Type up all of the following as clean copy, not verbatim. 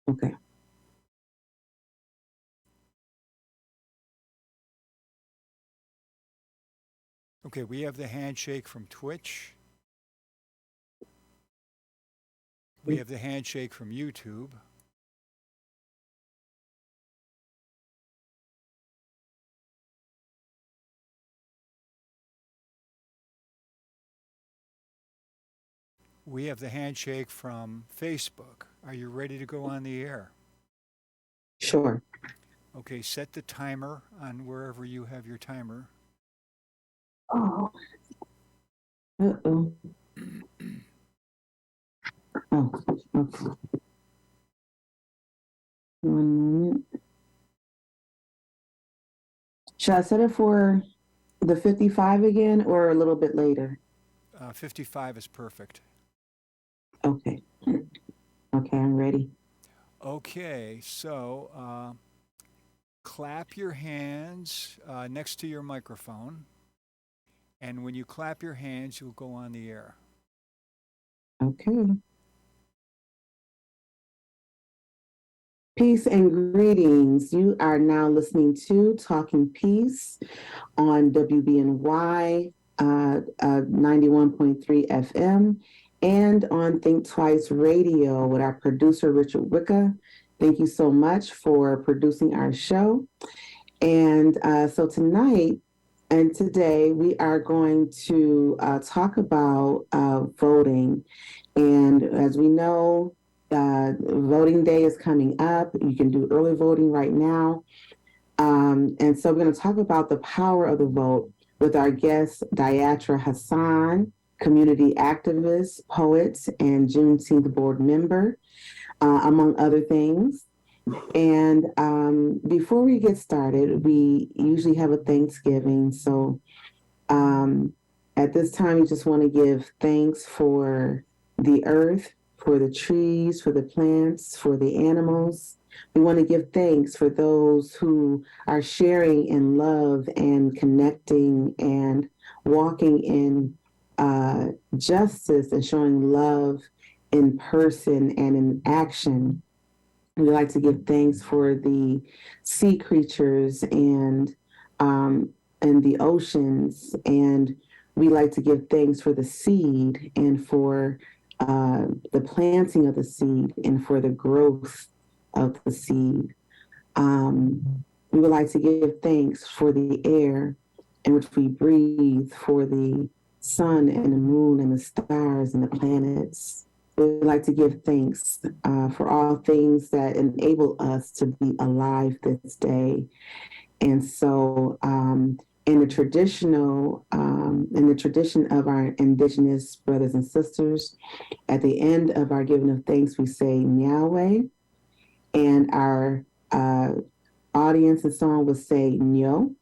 Okay. Okay, we have the handshake from Twitch. We have the handshake from YouTube. We have the handshake from Facebook. Are you ready to go on the air? Sure. Okay, set the timer on wherever you have your timer. Oh. Uh-oh. Oh, okay. 1 minute. Should I set it for the 55 again or a little bit later? 55 is perfect. Okay. Okay, I'm ready. Okay, so clap your hands next to your microphone. And when you clap your hands, you'll go on the air. Okay. Peace and greetings. You are now listening to Talking Peace on WBNY 91.3 FM and on Think Twice Radio with our producer, Richard Wicca. Thank you so much for producing our show. And so tonight and today, we are going to talk about voting. And as we know, voting day is coming up. You can do early voting right now. And so we're going to talk about the power of the vote with our guest, Dayatra Hassan, community activist, poet, and Juneteenth board member, among other things. And before we get started, we usually have a Thanksgiving. So um, at this time, we just want to give thanks for the earth, for the trees, for the plants, for the animals. We want to give thanks for those who are sharing in love and connecting and walking in justice and showing love in person and in action. We like to give thanks for the sea creatures and the oceans, and we like to give thanks for the seed and for the planting of the seed and for the growth of the seed. We would like to give thanks for the air in which we breathe, for the sun and the moon and the stars and the planets. We'd like to give thanks for all things that enable us to be alive this day. And so, in the tradition of our indigenous brothers and sisters, at the end of our giving of thanks, we say Yahweh, and our audience and so on would say Nyo.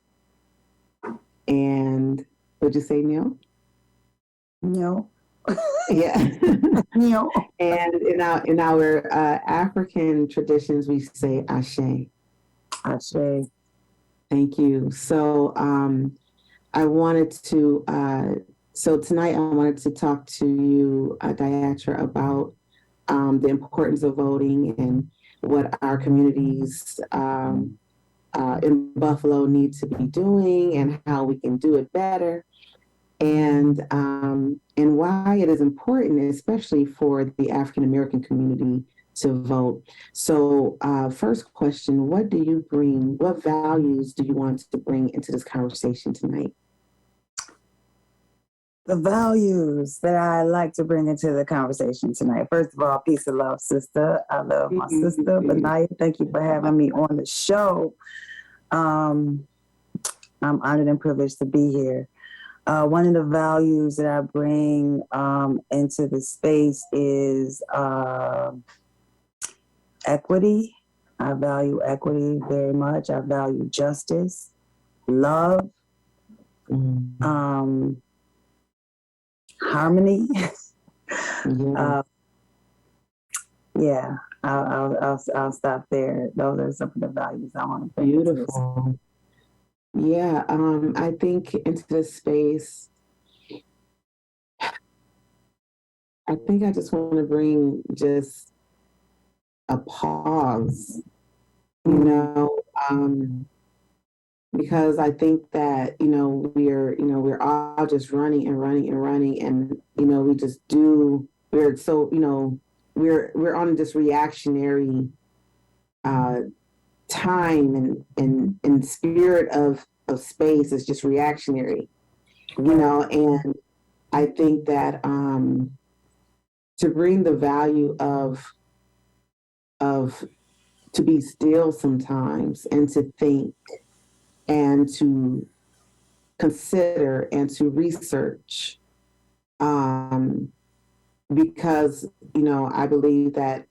And would you say Nyo? No. Yeah. No. And in our African traditions, we say Ashe. Ashe. Thank you. So I wanted to. So tonight, I wanted to talk to you, Dayatra, about the importance of voting and what our communities in Buffalo need to be doing and how we can do it better. And why it is important, especially for the African American community, to vote. So, first question: what do you bring? What values do you want to bring into this conversation tonight? The values that I like to bring into the conversation tonight. First of all, peace and love, sister. I love my sister, Benaya. Thank you for having me on the show. I'm honored and privileged to be here. One of the values that I bring into the space is equity. I value equity very much. I value justice, love, harmony. Yeah, I'll stop there. Those are some of the values I want to bring. Beautiful. Yeah, I think into this space, I think I just want to bring just a pause, you know, because I think that, we're all just running and running and running. And, we just we're so, we're on this reactionary time and spirit of space is just reactionary, and I think that to bring the value of to be still sometimes and to think and to consider and to research, because I believe that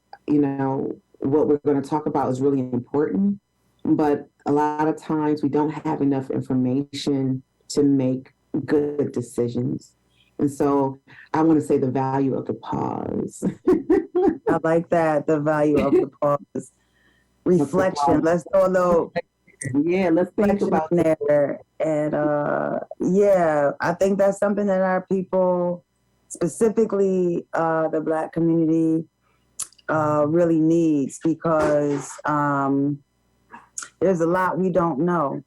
what we're going to talk about is really important, but a lot of times we don't have enough information to make good decisions. And so I want to say the value of the pause. I like that, the value of the pause. Reflection. Let's go a little. Yeah, let's think about there. And yeah, I think that's something that our people, specifically the Black community, really needs, because there's a lot we don't know.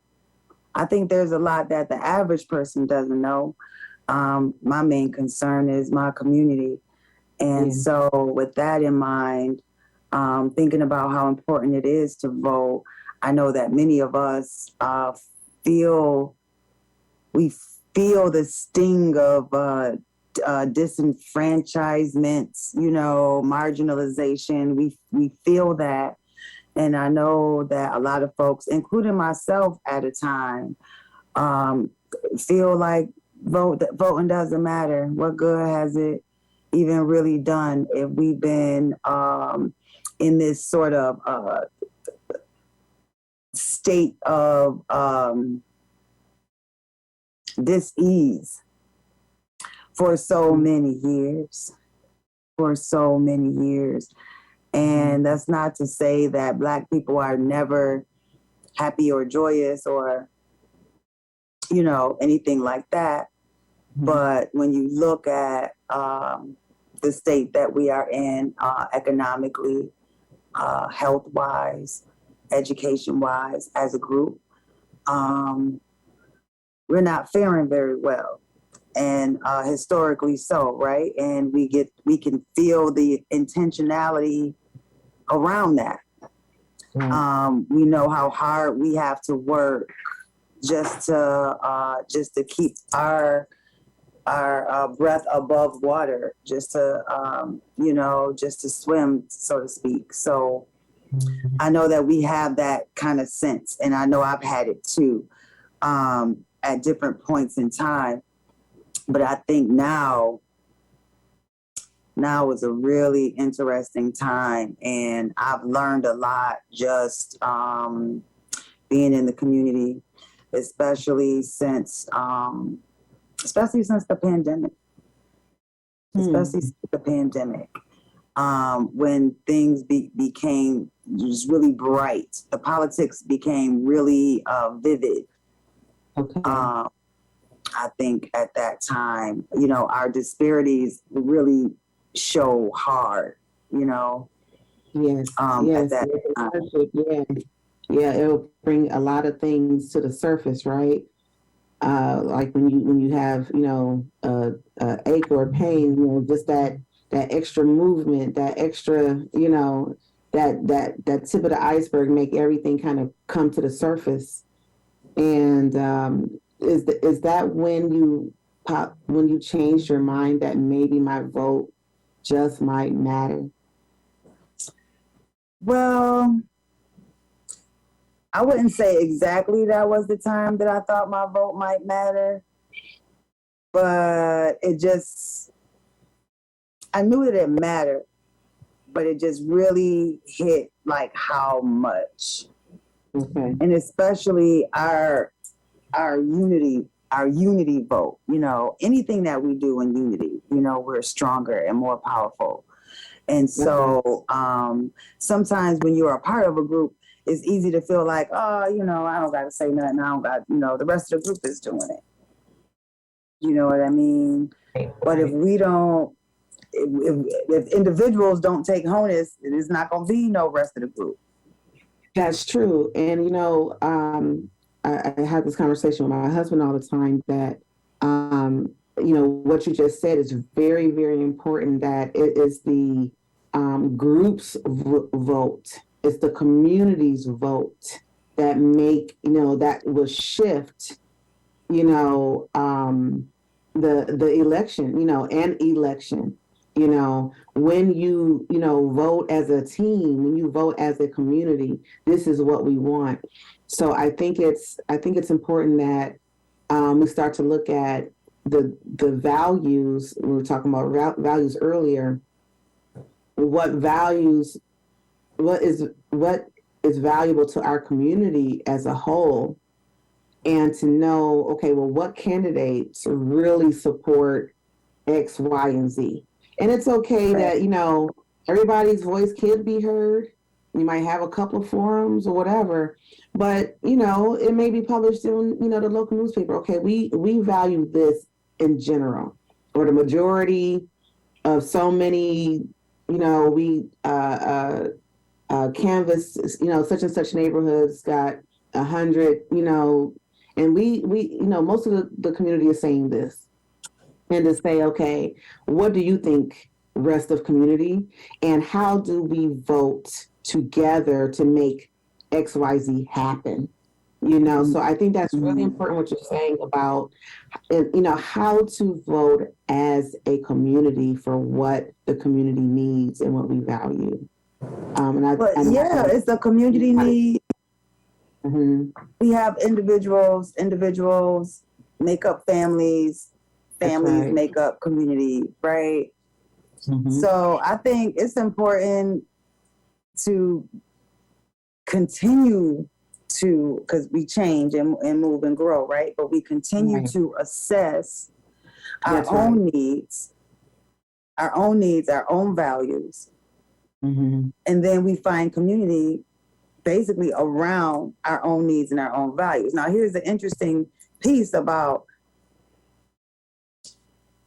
I think there's a lot that the average person doesn't know. My main concern is my community. And so with that in mind, thinking about how important it is to vote, I know that many of us feel the sting of disenfranchisement, marginalization. We feel that. And I know that a lot of folks, including myself at a time, feel like voting doesn't matter. What good has it even really done if we've been in this sort of state of dis-ease for so many years. And that's not to say that Black people are never happy or joyous or, anything like that. But when you look at the state that we are in economically, health-wise, education-wise, as a group, we're not faring very well. And historically so, right? And we can feel the intentionality around that. We know how hard we have to work just to keep our breath above water, just to swim, so to speak. So I know that we have that kind of sense, and I know I've had it too at different points in time. But I think now is a really interesting time, and I've learned a lot just being in the community, especially since the pandemic. When things became just really bright, the politics became really vivid. Okay. I think at that time, our disparities really show hard, Yes. at that time. Yeah, it'll bring a lot of things to the surface, right? Like when you have ache or pain, just that extra movement, that extra that tip of the iceberg, make everything kind of come to the surface. And is that when you changed your mind that maybe my vote just might matter? Well, I wouldn't say exactly that was the time that I thought my vote might matter, but I knew that it mattered, but it just really hit like how much. Okay. And especially our unity vote, anything that we do in unity, we're stronger and more powerful. And so sometimes when you're a part of a group, it's easy to feel like, I don't got to say nothing. I don't got, the rest of the group is doing it. You know what I mean? But if we don't if individuals don't take onus, there's not going to be no rest of the group. That's true. And, I have this conversation with my husband all the time that, what you just said is very, very important, that it is the group's vote. It's the community's vote that that will shift, the election, an election. When you vote as a team, when you vote as a community, this is what we want. So I think it's important that we start to look at the values. We were talking about values earlier. What is valuable to our community as a whole, and to know, okay, well, what candidates really support X, Y, and Z. And it's okay that, everybody's voice could be heard. You might have a couple of forums or whatever, but, it may be published in, the local newspaper. Okay, we value this in general, or the majority of so many, we canvass, such and such neighborhoods got 100, and we most of the community is saying this. And to say, okay, what do you think, rest of community, and how do we vote together to make XYZ happen? So I think that's really important what you're saying about, how to vote as a community for what the community needs and what we value. It's the community need. Mm-hmm. We have individuals make up families right. Make up community, right? Mm-hmm. So I think it's important to continue to, because we change and move and grow, right? But we continue to assess our own needs, our own values. Mm-hmm. And then we find community basically around our own needs and our own values. Now, here's the interesting piece about,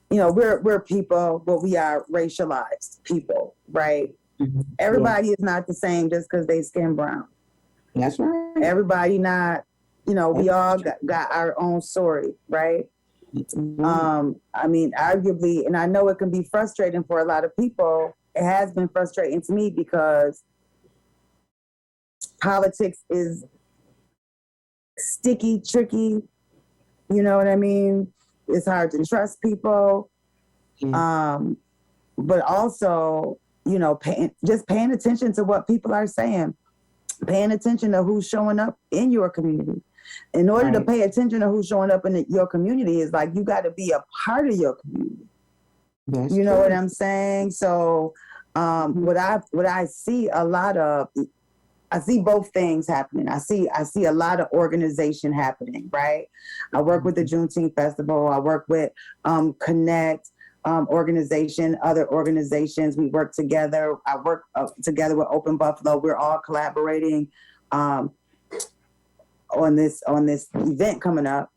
we're people, but we are racialized people, right? Mm-hmm. Everybody is not the same just because they skin brown. That's right. Everybody not, we all got our own story, right? Mm-hmm. Arguably, and I know it can be frustrating for a lot of people. It has been frustrating to me because politics is sticky, tricky. You know what I mean? It's hard to trust people. But also, just paying attention to what people are saying, paying attention to who's showing up in your community. In order to pay attention to who's showing up in your community, is like you got to be a part of your community. That's true. What I'm saying? So what I see a lot of, I see both things happening. I see a lot of organization happening, right? I work with the Juneteenth Festival. I work with Connect organization, other organizations. We work together. I work together with Open Buffalo. We're all collaborating on this event coming up.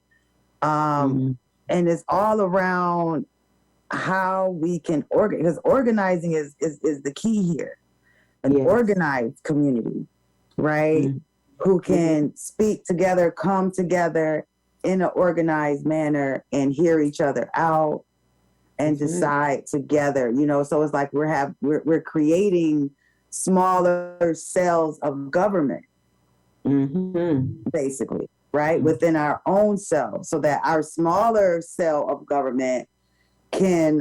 And it's all around how we can organize, because organizing is the key here. An organized community, right? Mm-hmm. Who can speak together, come together in an organized manner and hear each other out and decide together, so it's like we're creating smaller cells of government, basically, right? Mm-hmm. Within our own cells, so that our smaller cell of government can,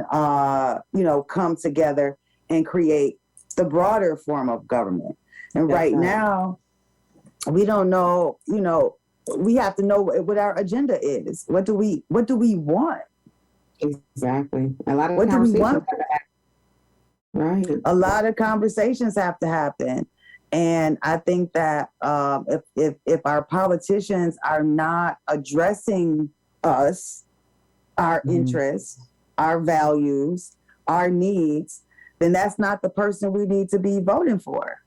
come together and create the broader form of government. And now, we don't know, we have to know what our agenda is. What do we want? Exactly. A lot of what conversations do we want? Right. A lot of conversations have to happen. And I think that if our politicians are not addressing us, our interests, our values, our needs, then that's not the person we need to be voting for.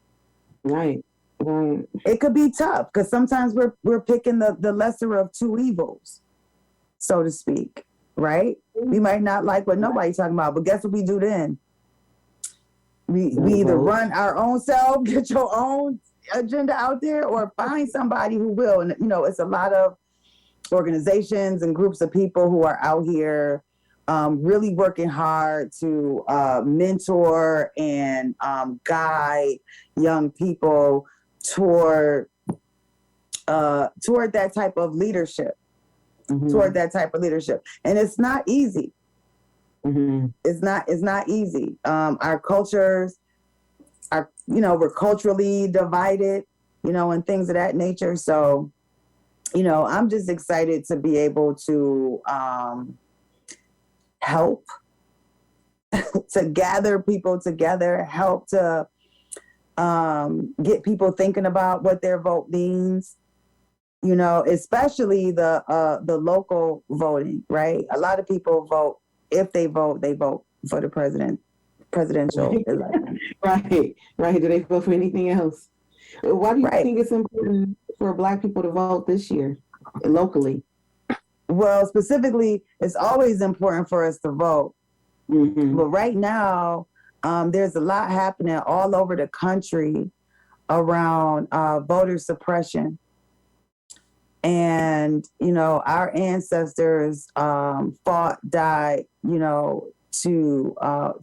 Right. It could be tough because sometimes we're picking the lesser of two evils, so to speak. Right? We might not like what nobody's talking about, but guess what we do then? we either run our own self, get your own agenda out there, or find somebody who will. And it's a lot of organizations and groups of people who are out here really working hard to mentor and guide young people toward that type of leadership. Toward that type of leadership. And it's not easy. It's not easy. Our cultures are, we're culturally divided, and things of that nature. So, I'm just excited to be able to help to gather people together, help to get people thinking about what their vote means. Especially the local voting, right? A lot of people vote. If they vote for the presidential election. Right. Do they vote for anything else? Why do you think it's important for Black people to vote this year, locally? Well, specifically, it's always important for us to vote. But right now, there's a lot happening all over the country around voter suppression. And, our ancestors fought, died, to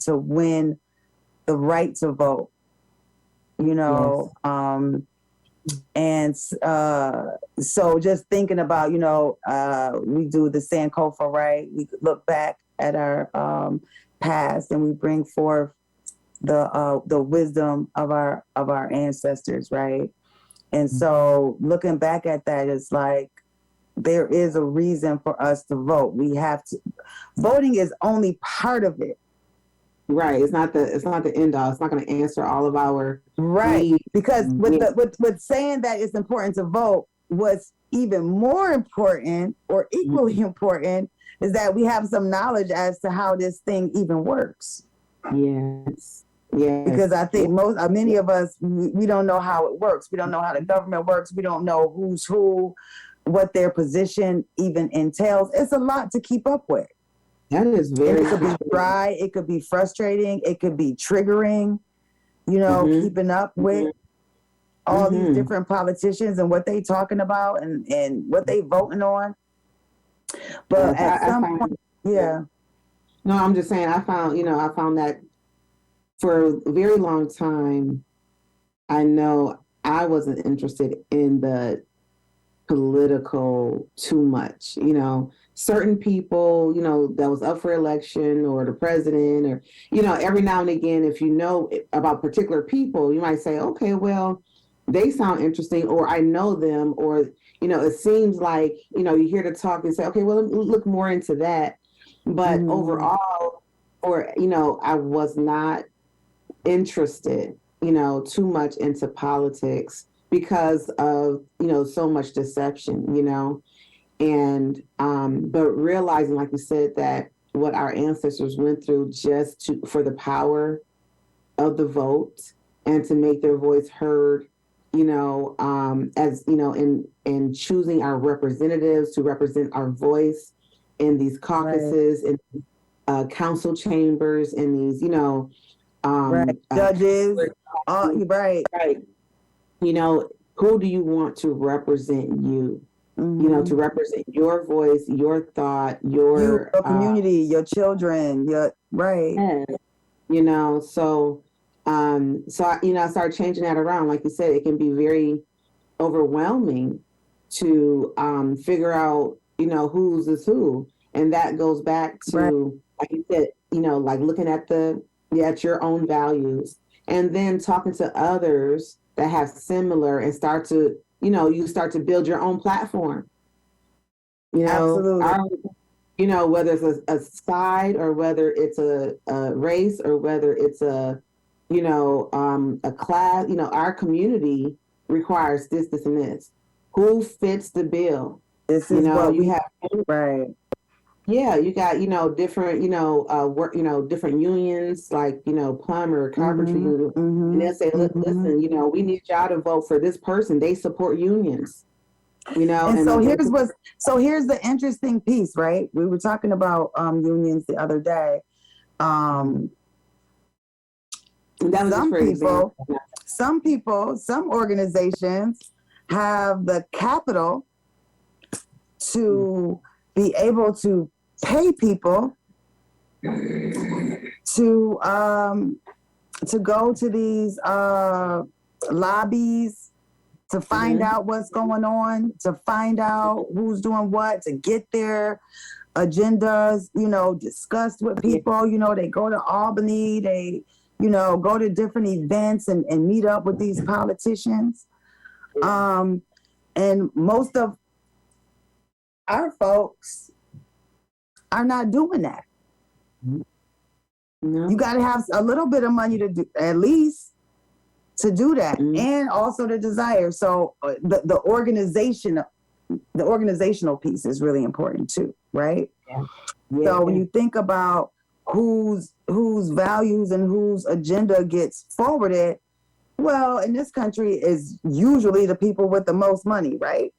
win the right to vote, Yes. And so just thinking about, we do the Sankofa, right? We look back at our past and we bring forth the wisdom of our ancestors, right? And so looking back at that, it's like there is a reason for us to vote. We have to. Voting is only part of it. Right. It's not the end all. It's not going to answer all of our needs. Because with saying that it's important to vote, what's even more important or equally important is that we have some knowledge as to how this thing even works. Yes. Yes. Because I think many of us, we don't know how it works. We don't know how the government works. We don't know who's who, what their position even entails. It's a lot to keep up with. That is very. It could be dry. It could be frustrating. It could be triggering. Keeping up with all these different politicians and what they talking about and what they voting on. But at some point, yeah. No, I'm just saying. I found that. For a very long time, I know I wasn't interested in the political too much. Certain people, that was up for election or the president or, every now and again, if you know about particular people, you might say, okay, well, they sound interesting or I know them or, it seems like, you hear the talk and say, okay, well, let me look more into that. But overall, I was not interested, too much into politics because of, so much deception, and but realizing, like you said, that what our ancestors went through just for the power of the vote and to make their voice heard, as in choosing our representatives to represent our voice in these caucuses and council chambers in these, judges, right. Who do you want to represent you? To represent your voice, your thought, your community, your children, your right. So I started changing that around. Like you said, it can be very overwhelming to figure out, who's is who, and that goes back to, like you said, like looking at your own values, and then talking to others that have similar, and start to build your own platform. Absolutely. Whether it's a side or whether it's a race or whether it's a class, our community requires this, and this. Who fits the bill? This is what you have. Right. Yeah, you got, different, different unions like, plumber, carpentry, and they'll say, listen, we need y'all to vote for this person. They support unions, And so here's the interesting piece, right? We were talking about unions the other day. That was just for example. Some organizations have the capital to be able to pay people to go to these lobbies to find out what's going on, to find out who's doing what, to get their agendas, discussed with people. They go to Albany, they, go to different events and meet up with these politicians. And most of our folks are not doing that. No. You got to have a little bit of money to do, at least, to do that, and also the desire. So the organizational piece is really important too, right? Yeah. So when you think about whose values and whose agenda gets forwarded, well, in this country is usually the people with the most money, right?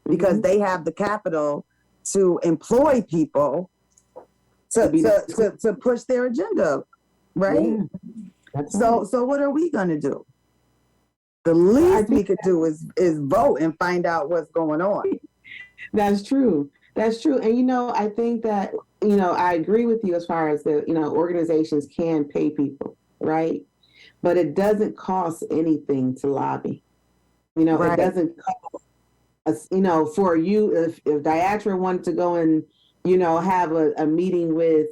Because they have the capital to employ people to push their agenda, right? So what are we gonna do? The least we could do is vote and find out what's going on. That's true. And I think that I agree with you as far as the organizations can pay people, right? But it doesn't cost anything to lobby. Right. It doesn't cost us, for you if Dayatra wanted to go and have a meeting with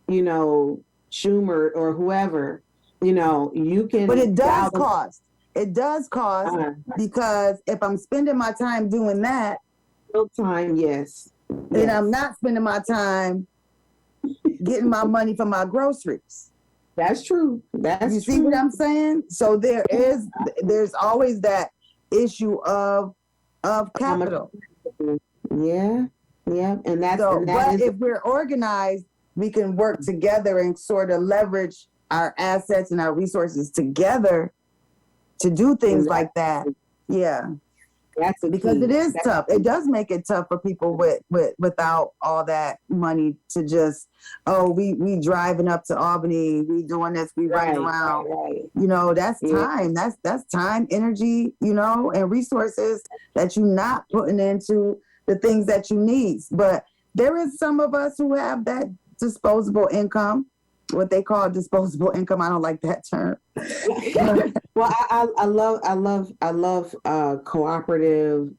Schumer or whoever, you can. But it does cost. It does cost because if I'm spending my time doing that, time, yes. Then I'm not spending my time getting my money for my groceries. That's true. You see what I'm saying? So there's always that issue of capital. Yeah. And that's but if we're organized, we can work together and sort of leverage our assets and our resources together to do things like that. Yeah. Because it is tough. It does make it tough for people without all that money to just, we driving up to Albany, we doing this, we running around. Right. That's time. That's time, energy, and resources that you're not putting into the things that you need. But there is some of us who have that disposable income, what they call disposable income. I don't like that term. Well, I love cooperative,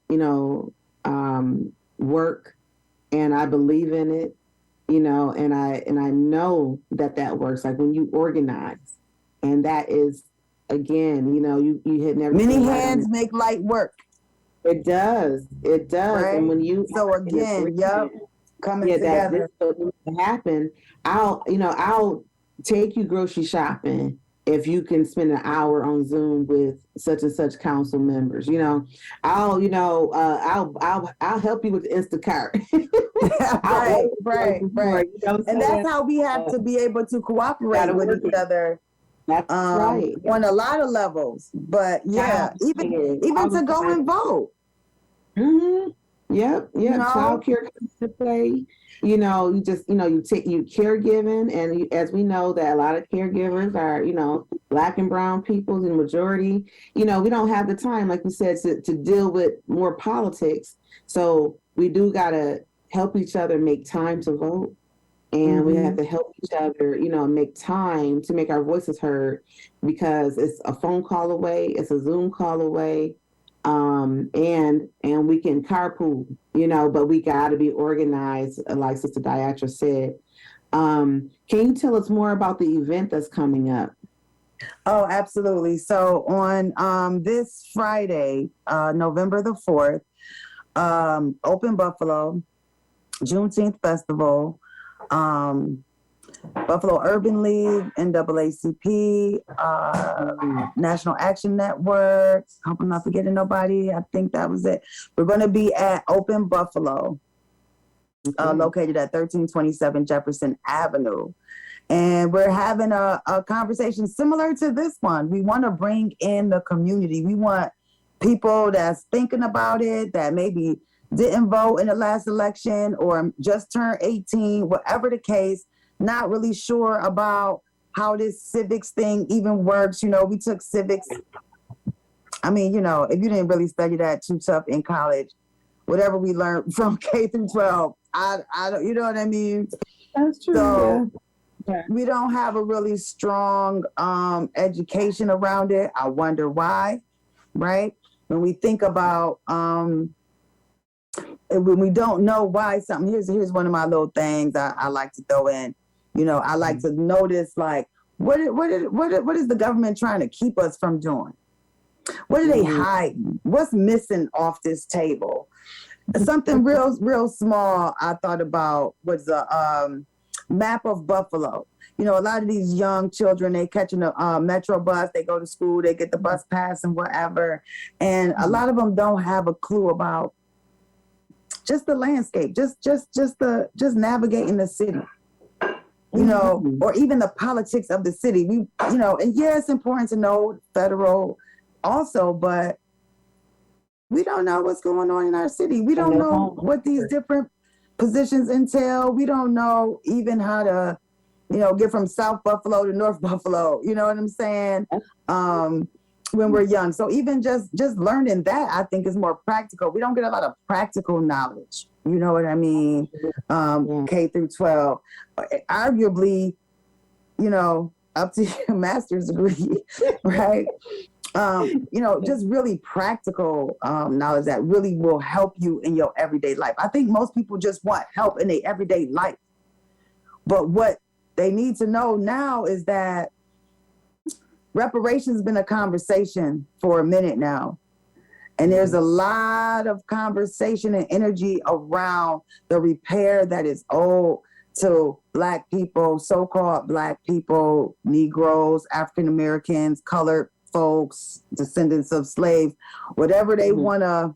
work, and I believe in it, and I know that works. Like when you organize, and that is, again, you hit never. Many hands make light work. It does. Right? And when you coming together. That happen. I'll take you grocery shopping if you can spend an hour on Zoom with such and such council members. I'll help you with Instacart. Right. And that's how we have to be able to cooperate with each other. That's right. On a lot of levels. But even to go and vote. Yep. Child care comes to play. You caregiving, and as we know that a lot of caregivers are, Black and brown people, the majority. We don't have the time, like you said, to deal with more politics. So we do gotta help each other make time to vote, and we have to help each other, make time to make our voices heard, because it's a phone call away, it's a Zoom call away. And we can carpool, but we got to be organized, like Sister Dayatra said. Can you tell us more about the event that's coming up? Oh, absolutely. So on this Friday, November the 4th, Open Buffalo, Juneteenth Festival, Buffalo Urban League, NAACP, National Action Network. Hope I'm not forgetting nobody. I think that was it. We're going to be at Open Buffalo, located at 1327 Jefferson Avenue. And we're having a conversation similar to this one. We want to bring in the community. We want people that's thinking about it, that maybe didn't vote in the last election or just turned 18, whatever the case, not really sure about how this civics thing even works. You know, we took civics. I mean, you know, if you didn't really study that too tough in college, whatever we learned from K through 12, I don't, you know what I mean? That's true. So yeah. we don't have a really strong education around it. I wonder why, right? When we think about when we don't know why something, here's one of my little things I like to throw in. You know, I like to notice, like, what is the government trying to keep us from doing? What are they hiding? What's missing off this table? Something real small I thought about was a map of Buffalo. You know, a lot of these young children, they catching a metro bus, they go to school, they get the bus pass and whatever. And a lot of them don't have a clue about just the landscape, just navigating the city. You know, or even the politics of the city. You know, and yeah, it's important to know federal also, but we don't know what's going on in our city. We don't know what these different positions entail. We don't know even how to, you know, get from South Buffalo to North Buffalo. You know what I'm saying? When we're young. So even just learning that, I think, is more practical. We don't get a lot of practical knowledge. You know what I mean? K through 12. Arguably, you know, up to your master's degree, right? You know, just really practical knowledge that really will help you in your everyday life. I think most people just want help in their everyday life. But what they need to know now is that reparations has been a conversation for a minute now. And there's a lot of conversation and energy around the repair that is owed to Black people, so-called Black people, Negroes, African Americans, colored folks, descendants of slaves, whatever they want to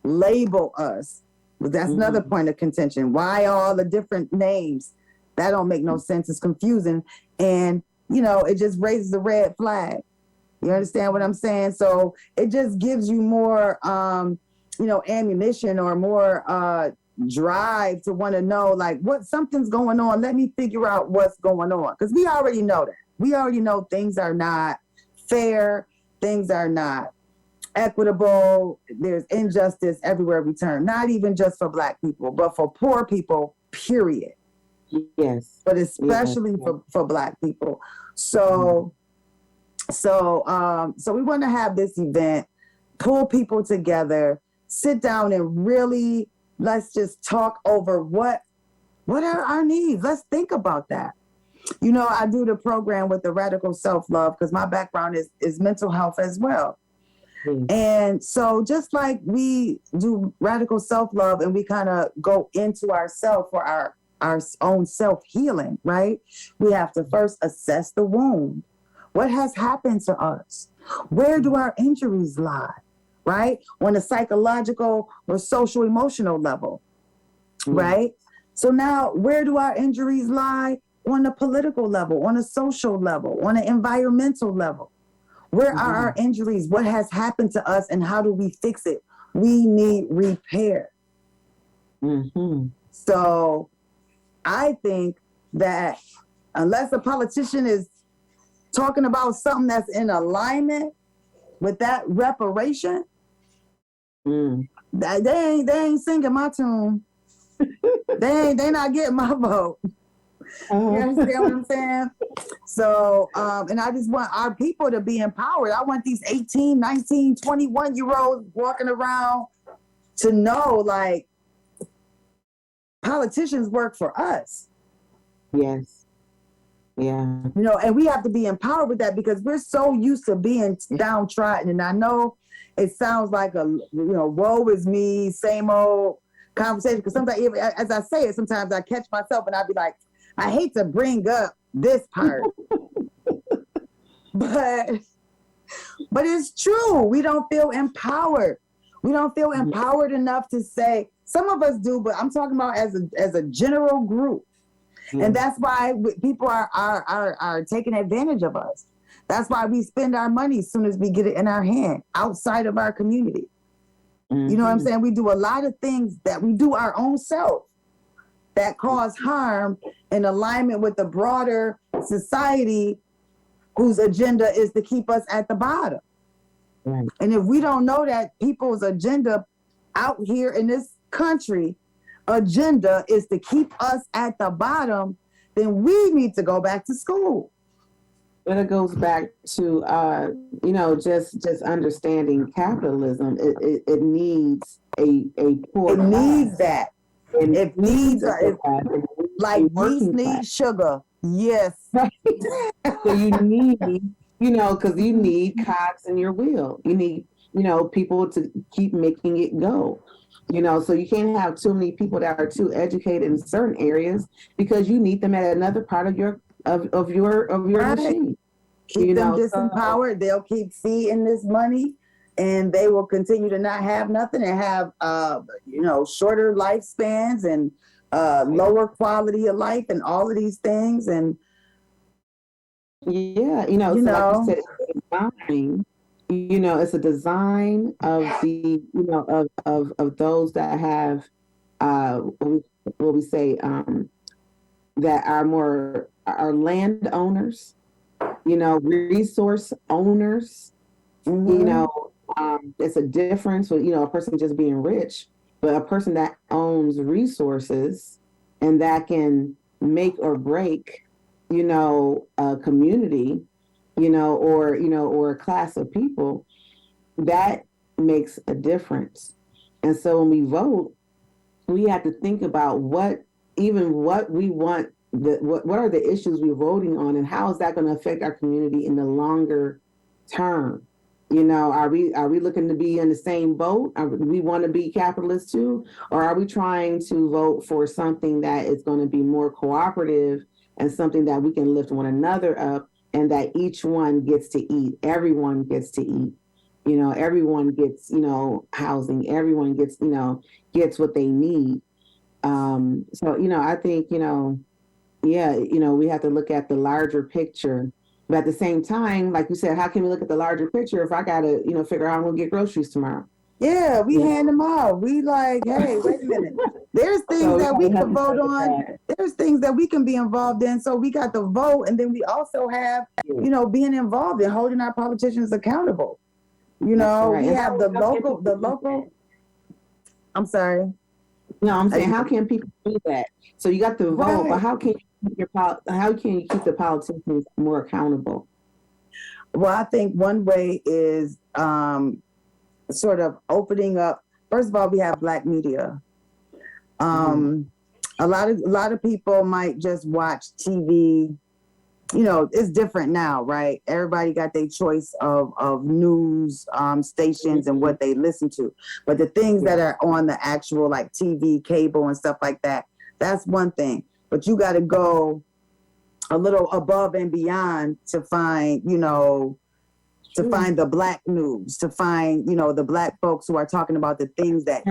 label us. But that's another point of contention. Why all the different names? That don't make no sense. It's confusing. And, you know, it just raises a red flag. You understand what I'm saying? So it just gives you more, you know, ammunition or more drive to want to know, like, what something's going on. Let me figure out what's going on. Because we already know that. We already know things are not fair. Things are not equitable. There's injustice everywhere we turn. Not even just for Black people, but for poor people, period. Yes. But especially for Black people. So we want to have this event, pull people together, sit down and really let's just talk over what are our needs. Let's think about that. You know, I do the program with the radical self-love because my background is mental health as well. And so just like we do radical self-love and we kind of go into ourselves for our own self-healing, right? We have to first assess the wound. What has happened to us? Where do our injuries lie, right? On a psychological or social emotional level, right? So now where do our injuries lie on a political level, on a social level, on an environmental level? Where are our injuries? What has happened to us and how do we fix it? We need repair. So I think that unless a politician is talking about something that's in alignment with that reparation, they ain't singing my tune. they not getting my vote. You understand what I'm saying? So, and I just want our people to be empowered. I want these 18, 19, 21-year-olds walking around to know, like, politicians work for us. Yes. Yeah. You know, and we have to be empowered with that because we're so used to being downtrodden. And I know it sounds like a, you know, woe is me, same old conversation. Because sometimes, as I say it, sometimes I catch myself and I'd be like, I hate to bring up this part. but it's true. We don't feel empowered. We don't feel empowered enough to say, some of us do, but I'm talking about as a general group. And that's why people are taking advantage of us. That's why we spend our money as soon as we get it in our hand, outside of our community. You know what I'm saying? We do a lot of things that we do our own self that cause harm in alignment with the broader society whose agenda is to keep us at the bottom. Right. And if we don't know that people's agenda out here in this country, agenda is to keep us at the bottom, then we need to go back to school. But it goes back to just understanding capitalism. It needs a poor It class. needs that. And It needs a poor class. It needs like a yeast working needs class. sugar. Yes. Right. So you need, because you need cogs in your wheel. You need, people to keep making it go. So you can't have too many people that are too educated in certain areas because you need them at another part of your Right. machine. Keep them disempowered. They'll keep feeding this money, and they will continue to not have nothing and have shorter lifespans and lower quality of life and all of these things. And yeah, like you said, it's a design. It's a design of the of those that have what we say that are landowners, resource owners. It's a difference with a person just being rich, but a person that owns resources and that can make or break a community, or a class of people, that makes a difference. And so when we vote, we have to think about what we want, what are the issues we're voting on, and how is that going to affect our community in the longer term. Are we looking to be in the same boat? Do we want to be capitalists too? Or are we trying to vote for something that is going to be more cooperative and something that we can lift one another up, and that each one gets to eat, everyone gets to eat, everyone gets, housing, everyone gets, gets what they need. So, I think, we have to look at the larger picture. But at the same time, like you said, how can we look at the larger picture if I got to, figure out I'm going to get groceries tomorrow? yeah, we hand them out. We like, hey, wait a minute. There's things that we can vote on. There's things that we can be involved in. So we got the vote, and then we also have, being involved in holding our politicians accountable. We have the local. I'm sorry. No, I'm saying, how can people do that? So you got the vote, but how can you keep the politicians more accountable? Well, I think one way is sort of opening up. First of all, we have Black media. A lot of people might just watch TV. It's different now, right? Everybody got their choice of news stations and what they listen to. But the things that are on the actual like TV, cable and stuff like that, that's one thing. But you got to go a little above and beyond to find, find the Black news, to find, the Black folks who are talking about the things that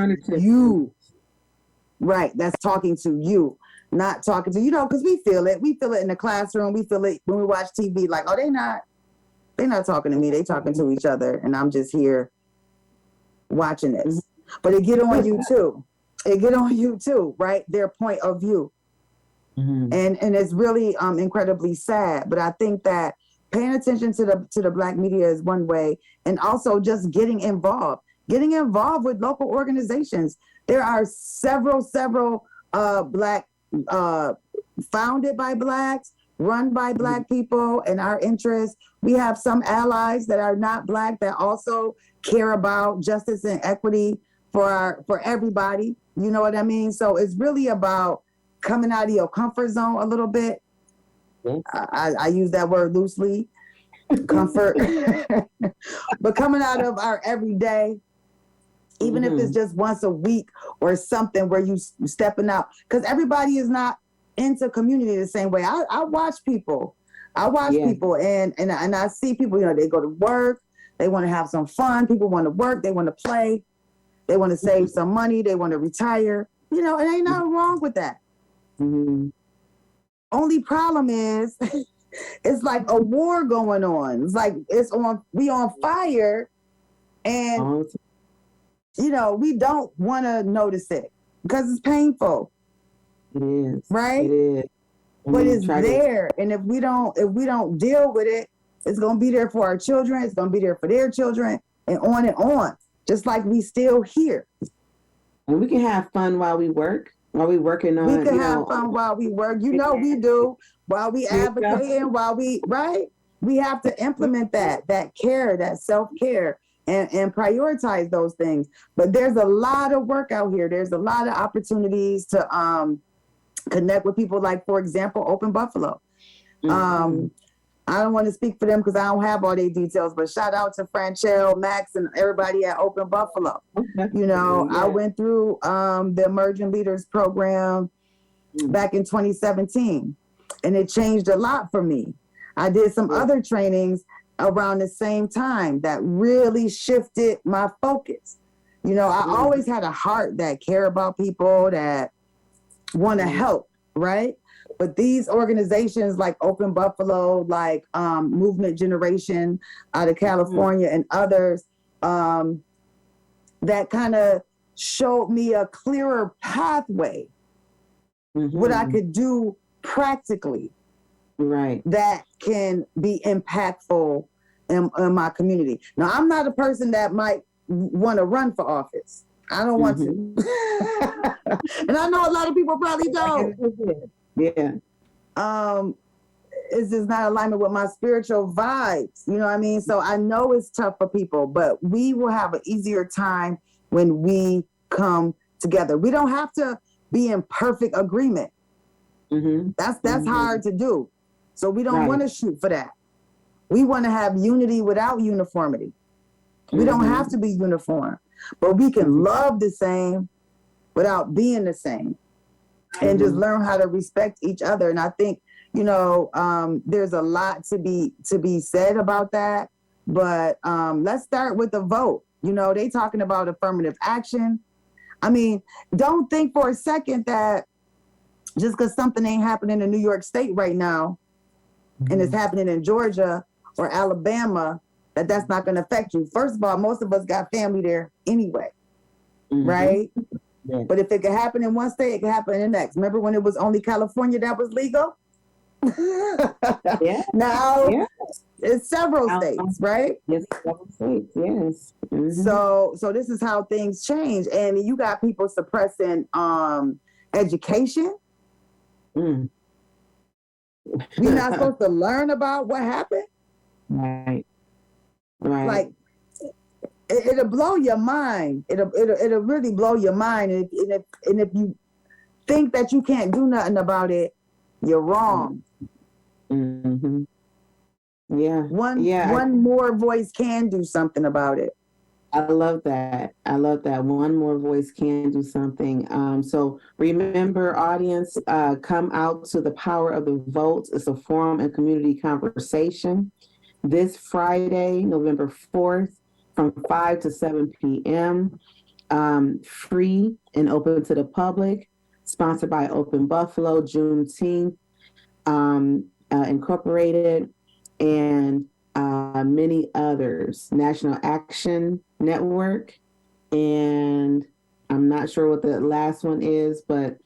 that's talking to you. Not talking to, because we feel it. We feel it in the classroom. We feel it when we watch TV, like, oh, they're not talking to me. They talking to each other. And I'm just here watching this. But it get on you too. It get on you too, right? Their point of view. Mm-hmm. And it's really incredibly sad. But I think that paying attention to the Black media is one way. And also just getting involved with local organizations. There are several Black founded by Blacks, run by Black people and our interests. We have some allies that are not Black that also care about justice and equity for everybody. You know what I mean? So it's really about coming out of your comfort zone a little bit. Yes. I use that word loosely, comfort, but coming out of our everyday, even if it's just once a week or something where you stepping out, because everybody is not into community the same way. I watch people. People and I see people, they go to work, they want to have some fun. People want to work, they want to play, they want to save some money, they want to retire. It ain't nothing wrong with that. Mm-hmm. Only problem is it's like a war going on. It's like we on fire, and we don't want to notice it because it's painful. It is. Right? It is. but it's Try to. there. And if we don't deal with it, it's going to be there for our children. It's going to be there for their children, and on. Just like we still here. And we can have fun while we work. While we working on, We can have fun while we work. You know we do. While we advocating, right? We have to implement that care, that self-care, and prioritize those things. But there's a lot of work out here. There's a lot of opportunities to connect with people, like, for example, Open Buffalo. Mm-hmm. I don't want to speak for them because I don't have all their details, but shout out to Franchelle, Max, and everybody at Open Buffalo. Okay. You know, I went through the Emerging Leaders Program back in 2017, and it changed a lot for me. I did some other trainings around the same time that really shifted my focus. You know, I always had a heart that care about people, that want to help, right? But these organizations like Open Buffalo, like Movement Generation out of California, and others, that kind of showed me a clearer pathway, what I could do practically, right, that can be impactful in my community. Now, I'm not a person that might want to run for office. I don't want to. And I know a lot of people probably don't. Yeah. It's just not alignment with my spiritual vibes. You know what I mean? So I know it's tough for people, but we will have an easier time when we come together. We don't have to be in perfect agreement. That's hard to do. So we don't want to shoot for that. We want to have unity without uniformity. We don't have to be uniform, but we can love the same without being the same, and just learn how to respect each other. And I think, you know, there's a lot to be said about that. But let's start with the vote. You know, they talking about affirmative action. I mean, don't think for a second that just because something ain't happening in New York State right now, and it's happening in Georgia or Alabama, that's not going to affect you. First of all, most of us got family there anyway, right? Yeah. But if it could happen in one state, it could happen in the next. Remember when it was only California that was legal? Now it's several states, right? Yes, several states, yes. So this is how things change. And you got people suppressing education. We're not supposed to learn about what happened. Right. Like, it'll blow your mind. It'll really blow your mind. And if you think that you can't do nothing about it, you're wrong. One more voice can do something about it. I love that. One more voice can do something. So remember, audience, come out to the Power of the Vote. It's a forum and community conversation this Friday, November 4th, from 5 to 7 p.m. Free and open to the public. Sponsored by Open Buffalo, Juneteenth Incorporated, and many others. National Action Network, and I'm not sure what the last one is, but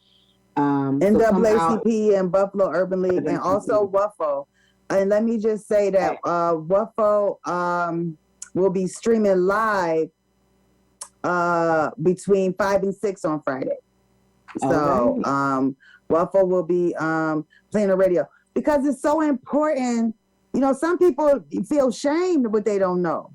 NAACP and Buffalo Urban League, and also WUFO. And let me just say that WUFO will be streaming live between 5 and 6 on Friday. So WUFO will be playing the radio because it's so important. You know, some people feel shamed what they don't know.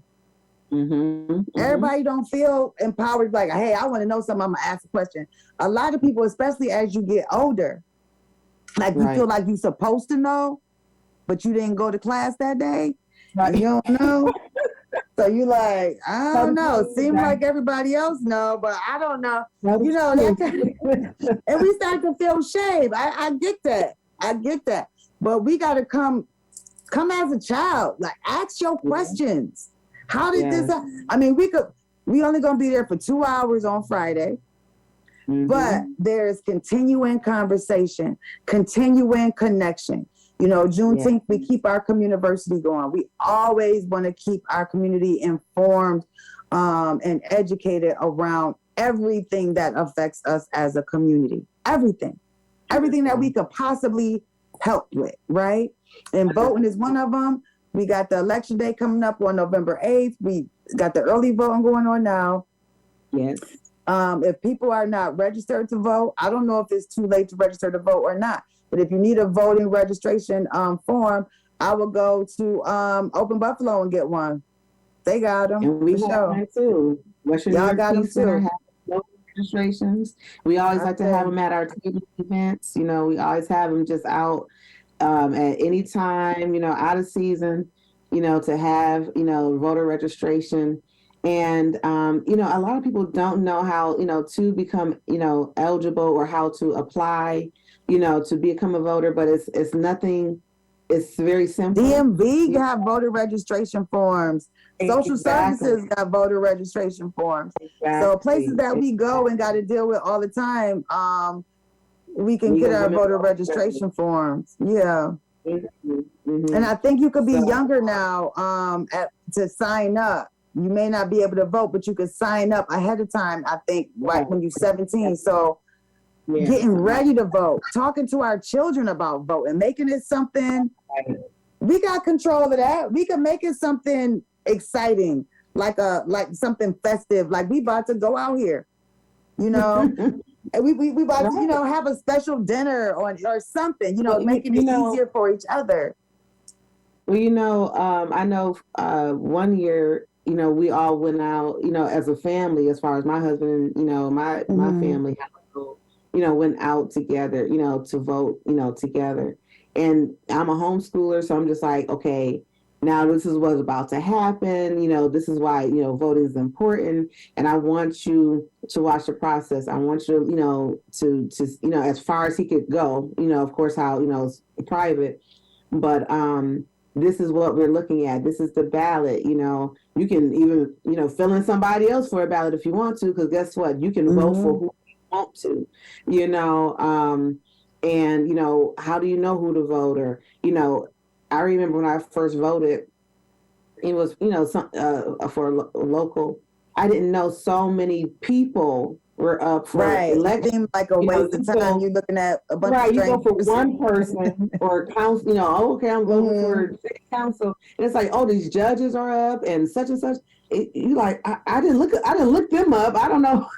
Everybody don't feel empowered, like, hey, I want to know something, I'm gonna ask a question. A lot of people, especially as you get older, like you feel like you're supposed to know, but you didn't go to class that day. Right. You don't know. So you like, I don't know. Seems like everybody else know, but I don't know. You know, and we start to feel shame. I get that. But we got to come as a child. Like, ask your questions. How did this happen? I mean, we only going to be there for 2 hours on Friday. But there's continuing conversation, continuing connection. You know, Juneteenth, we keep our community going. We always want to keep our community informed and educated around everything that affects us as a community. Everything that we could possibly helped with, right? And voting is one of them. We got the election day coming up on November 8th. We got the early voting going on now. Yes. If people are not registered to vote, I don't know if it's too late to register to vote or not. But if you need a voting registration form, I will go to Open Buffalo and get one. They got them. And we for have sure. them too. Western New Y'all York got them Peace Center too. has voter registrations. We always like to have them at our table events. You know, we always have them just out at any time, you know, out of season, you know, to have, you know, voter registration. And, you know, a lot of people don't know how, you know, to become, you know, eligible or how to apply, you know, to become a voter, but it's nothing, it's very simple. DMV got voter registration forms. Social Exactly. services got voter registration forms. Exactly. So places that we go and got to deal with all the time, we can get our voter registration forms. Yeah. Mm-hmm. And I think you could be younger now to sign up. You may not be able to vote, but you could sign up ahead of time, I think, right when you're 17. So getting ready to vote, talking to our children about voting, making it something, we got control of that. We can make it something exciting, like something festive, like we about to go out here, you know. And we about to, you know, have a special dinner or something, you know, making it easier for each other. Well, you know, I know one year, you know, we all went out, you know, as a family, as far as my husband, you know, my family, you know, went out together, you know, to vote, you know, together. And I'm a homeschooler, so I'm just like, okay, now this is what's about to happen. You know, this is why, you know, voting is important. And I want you to watch the process. I want you, you know, to you know, as far as he could go, you know, of course, how, you know, it's private, but this is what we're looking at. This is the ballot. You know, you can even, you know, fill in somebody else for a ballot if you want to, because guess what? You can vote for who you want to, you know. And, you know, how do you know who to vote? Or, you know, I remember when I first voted, it was, you know, for a local, I didn't know so many people were up for election. It seemed like a waste of time. You're looking at a bunch of strangers. You go for one person or council, you know, oh, okay, I'm voting for city council. And it's like, oh, these judges are up and such. You like, I didn't look them up. I don't know.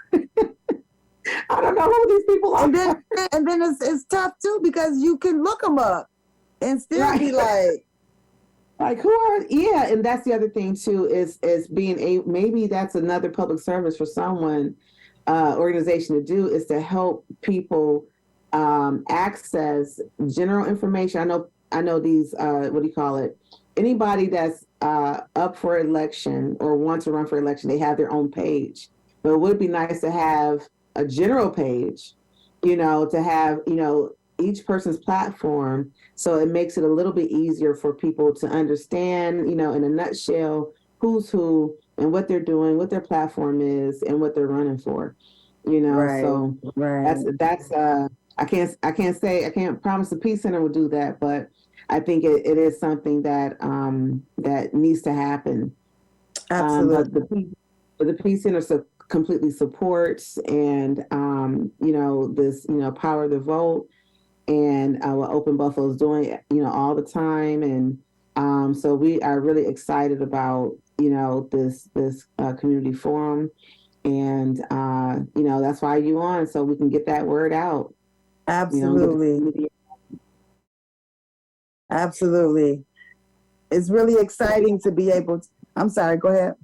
I don't know who these people are. And then it's tough too, because you can look them up and still be like who are, and that's the other thing too, is being maybe that's another public service for someone, organization to do, is to help people access general information. I know these what do you call it, anybody that's up for election or wants to run for election, they have their own page, but it would be nice to have a general page, you know, to have, you know, each person's platform, so it makes it a little bit easier for people to understand, you know, in a nutshell, who's who and what they're doing, what their platform is, and what they're running for, you know. So that's I can't promise the Peace Center will do that, but I think it is something that that needs to happen. Absolutely. But the Peace Center completely supports, and you know, this, you know, power the vote, and what Open Buffalo is doing, you know, all the time. And so we are really excited about, you know, this community forum, and you know, that's why you on, so we can get that word out. Absolutely. You know, absolutely. It's really exciting to be able to, I'm sorry, go ahead.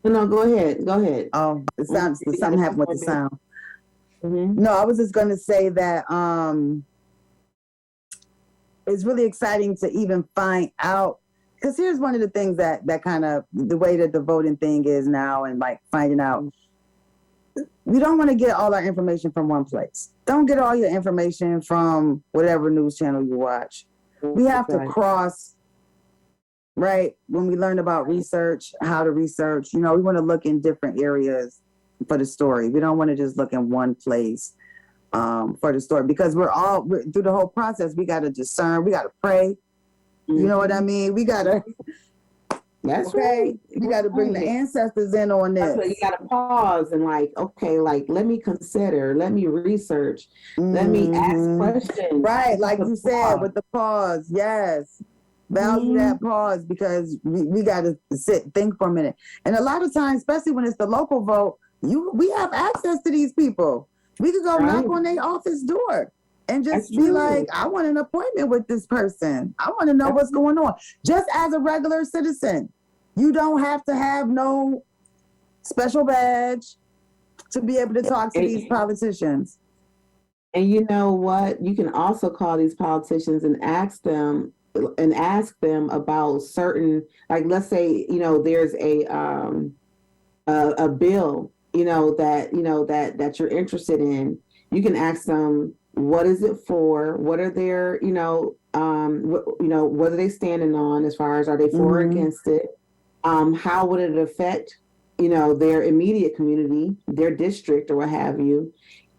No, go ahead. Oh, something happened with the sound. No, I was just going to say that it's really exciting to even find out, because here's one of the things that kind of, the way that the voting thing is now, and like finding out, we don't want to get all our information from one place. Don't get all your information from whatever news channel you watch. We have to cross, right? When we learn about research, how to research, you know, we want to look in different areas for the story. We don't want to just look in one place for the story, because we're through the whole process, we got to discern, we got to pray. You know what I mean? We got to That's Okay, right. you got to bring the Right. ancestors in on That's why you this. got to pause and like, okay, like let me consider, let me research, let me ask Mhm. questions. Right, like The you said, pause. with the pause. Yes. Value Mhm. that pause because we got to sit, think for a minute. And a lot of times, especially when it's the local vote, we have access to these people. We could go knock Right. on their office door and That's just be true. like, I want an appointment with this person. I want to know what's going on. Just as a regular citizen, you don't have to have no special badge to be able to talk to these politicians. And you know what? You can also call these politicians and ask them about certain, like let's say, there's a bill, that you're interested in. You can ask them, what is it for? What are their, what are they standing on as far as, are they for or against it? How would it affect, their immediate community, their district or what have you?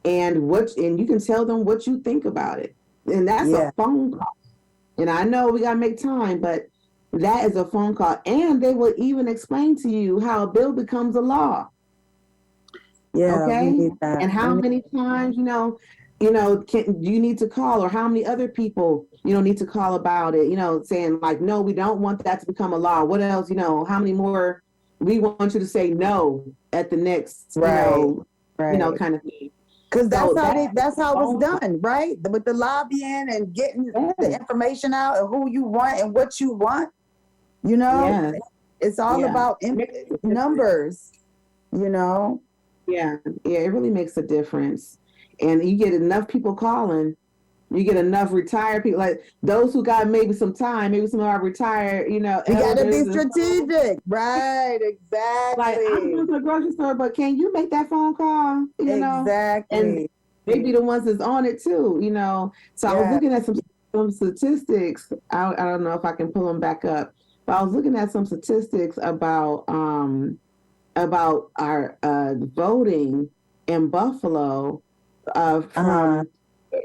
And you can tell them what you think about it. And that's a phone call. And I know we gotta make time, but that is a phone call. And they will even explain to you how a bill becomes a law. Yeah, we Okay. need that. And how many times, do you need to call, or how many other people, need to call about it, saying like, no, we don't want that to become a law. What else, how many more we want you to say no at the next, right. kind of thing. Because So that's how it's done, right? With the lobbying and getting the information out and who you want and what you want, Yes. it's all about numbers, Yeah, it really makes a difference. And you get enough people calling, you get enough retired people, like those who got maybe some time, maybe some of our retired, you gotta be strategic, right? Exactly. Like, I'm going to the grocery store, but can you make that phone call? Exactly. And maybe the ones that's on it too, So I was looking at some statistics. I don't know if I can pull them back up, but I was looking at some statistics about our voting in Buffalo from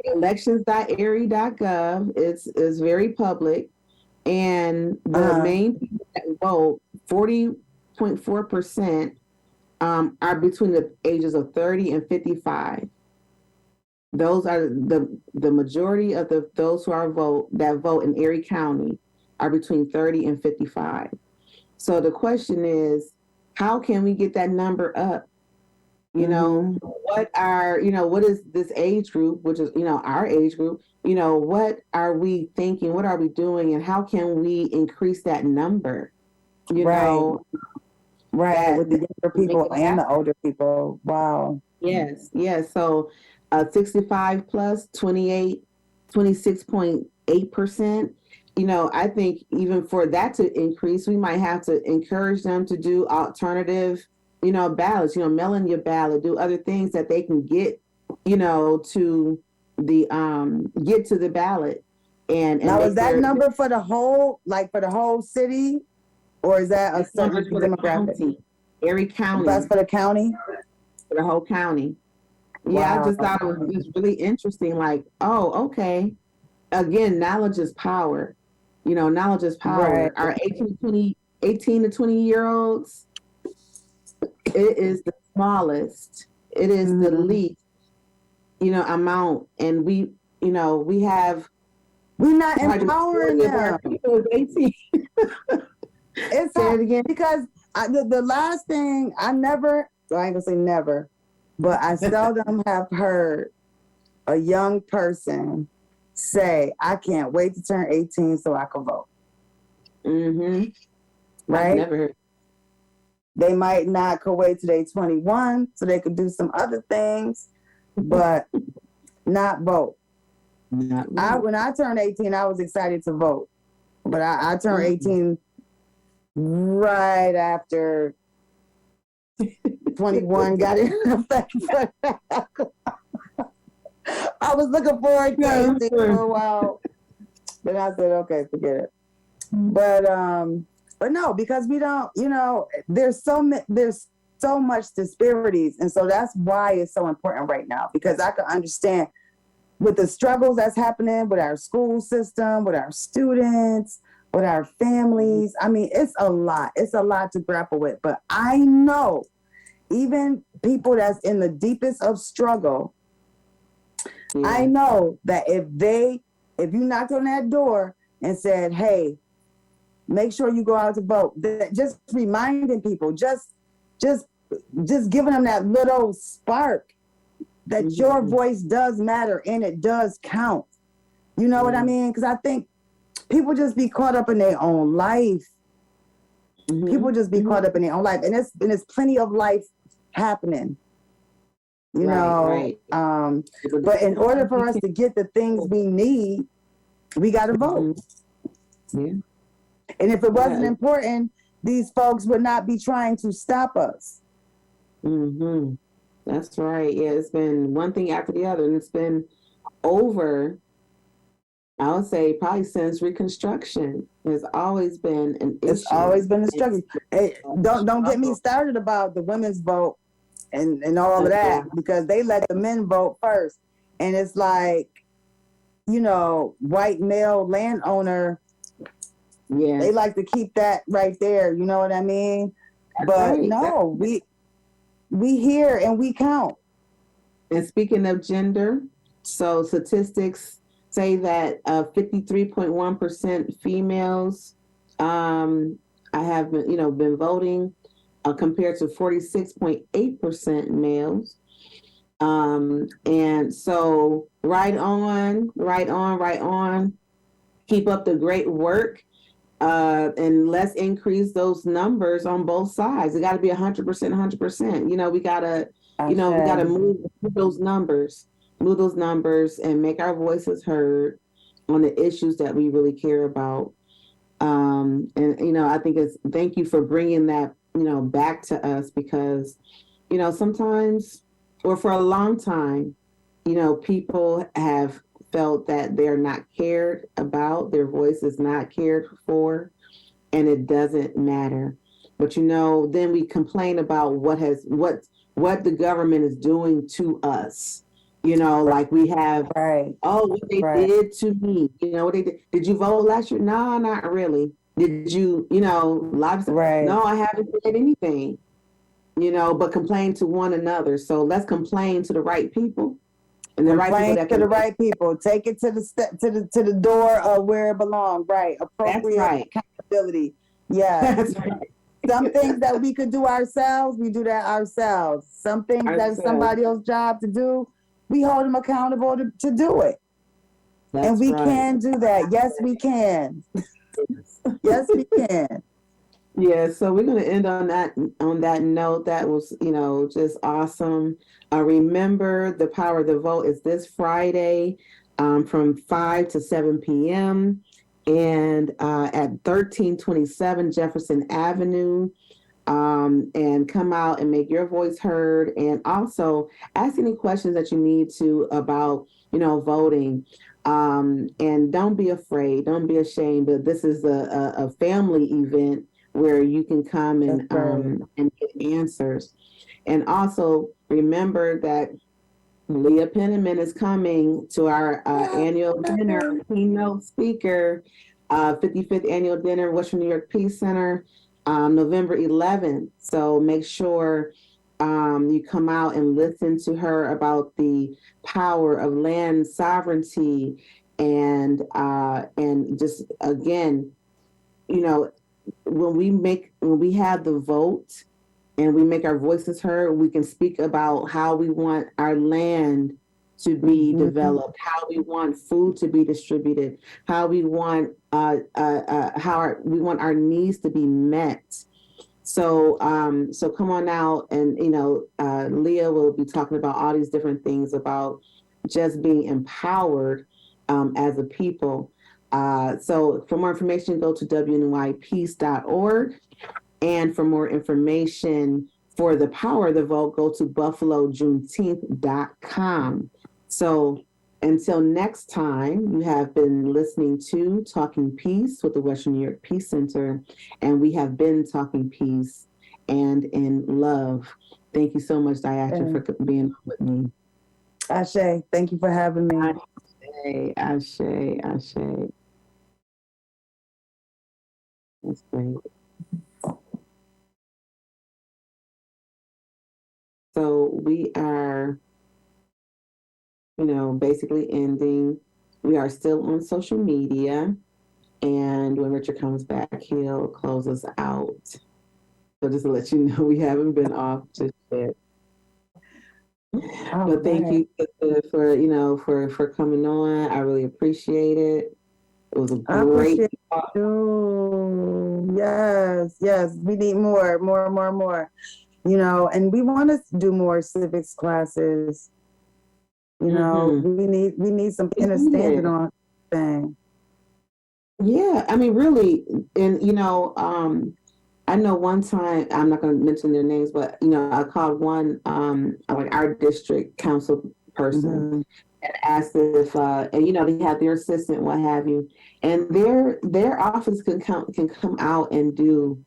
elections.erie.gov. It's very public, and the main people that vote, 40.4%, are between the ages of 30 and 55. Those are the majority of those who vote in Erie County are between 30 and 55. So the question is, how can we get that number up? What is this age group, which is, our age group, what are we thinking? What are we doing? And how can we increase that number? Right, with the younger people and the older people. Wow. Yes. So 65 plus, 26.8%. I think even for that to increase, we might have to encourage them to do alternative, ballots, mail in your ballot, do other things that they can get, to the ballot. And now, is that number for the whole city, or is that a certain demographic? County, Erie County. That's for the county? For the whole county. Wow. Yeah, I just thought it was really interesting. Like, oh, okay. Again, knowledge is power. Knowledge is power. Right. Our 18 to 20-year-olds, it is the smallest. It is the least, amount. And we have. We're not empowering them. People is 18. It's say it again. Because the last thing I ain't gonna say never, but I seldom have heard a young person say, I can't wait to turn 18 so I can vote. Mm-hmm. Right? I've never heard. They might not could wait till they 21 so they could do some other things, but not vote. When I turned 18, I was excited to vote. But I turned 18 right after 21 got in effect. I was looking forward to 18 for a while. Then I said, okay, forget it. But no, because we don't, there's so much disparities. And so that's why it's so important right now, because I can understand with the struggles that's happening with our school system, with our students, with our families. I mean, it's a lot. It's a lot to grapple with. But I know even people that's in the deepest of struggle, I know that if you knocked on that door and said, hey, make sure you go out to vote, that just reminding people, just giving them that little spark that your voice does matter and it does count. You know what I mean? Because I think people just be caught up in their own life. People just be caught up in their own life. And there's plenty of life happening. You know, but in order for us to get the things we need, we got to vote. Yeah. And if it wasn't important, these folks would not be trying to stop us. That's right. Yeah, it's been one thing after the other, and it's been over, I would say, probably since Reconstruction. There's always been an issue. It's always been a struggle. Hey, don't get me started about the women's vote and all of that, because they let the men vote first. And it's like, you know, white male landowner, they like to keep that right there. You know what I mean? But no, we hear and we count. And speaking of gender, so statistics say that 53.1% females I have been voting, compared to 46.8% males. And so right on. Keep up the great work. And let's increase those numbers on both sides. It got to be 100%, 100%. We gotta move those numbers and make our voices heard on the issues that we really care about. And I think thank you for bringing that back to us, because sometimes, or for a long time, people have felt that they're not cared about, their voice is not cared for, and it doesn't matter. But then we complain about what the government is doing to us. Like we have, what they did to me. What they did. Did you vote last year? No, not really. Did you, livestock? No, I haven't did anything. But complain to one another. So let's complain to the right people. And the right people. Take it to the door of where it belongs. Right. Appropriate accountability. Yeah. That's right. Some things that we could do ourselves, we do that ourselves. Some things that's somebody else's job to do, we hold them accountable to do it. And we can do that. Yes, we can. Yes, we can. Yeah, so we're going to end on that note. That was, just awesome. Remember, the power of the vote is this Friday from 5 to 7 p.m. and at 1327 Jefferson Avenue. And come out and make your voice heard, and also ask any questions that you need to about, voting. And don't be afraid, don't be ashamed, but this is a family event where you can come and get answers. And also remember that Leah Penniman is coming to our annual dinner, keynote speaker, 55th annual dinner, Western New York Peace Center, November 11th. So make sure you come out and listen to her about the power of land sovereignty, and just again, when we have the vote and we make our voices heard, we can speak about how we want our land to be developed, how we want food to be distributed, how we want we want our needs to be met. So come on out, and Leah will be talking about all these different things about just being empowered as a people. So for more information, go to WNYPeace.org. And for more information for the power of the vote, go to BuffaloJuneteenth.com. So until next time, you have been listening to Talking Peace with the Western New York Peace Center, and we have been talking peace and in love. Thank you so much, Dayatra, for being with me. Ashe, thank you for having me. Ashe, Ashe, Ashe. That's great. So we are, basically ending. We are still on social media. And when Richard comes back, he'll close us out. So just to let you know, we haven't been off just yet. But thank you for coming on. I really appreciate it. It was a I great appreciate talk. you. Yes. We need more. And we want to do more civics classes. We need some understanding on things. Yeah, I mean, really, and I know one time, I'm not going to mention their names, but I called one like our district council person and asked if and they had their assistant, what have you, and their office can come out and do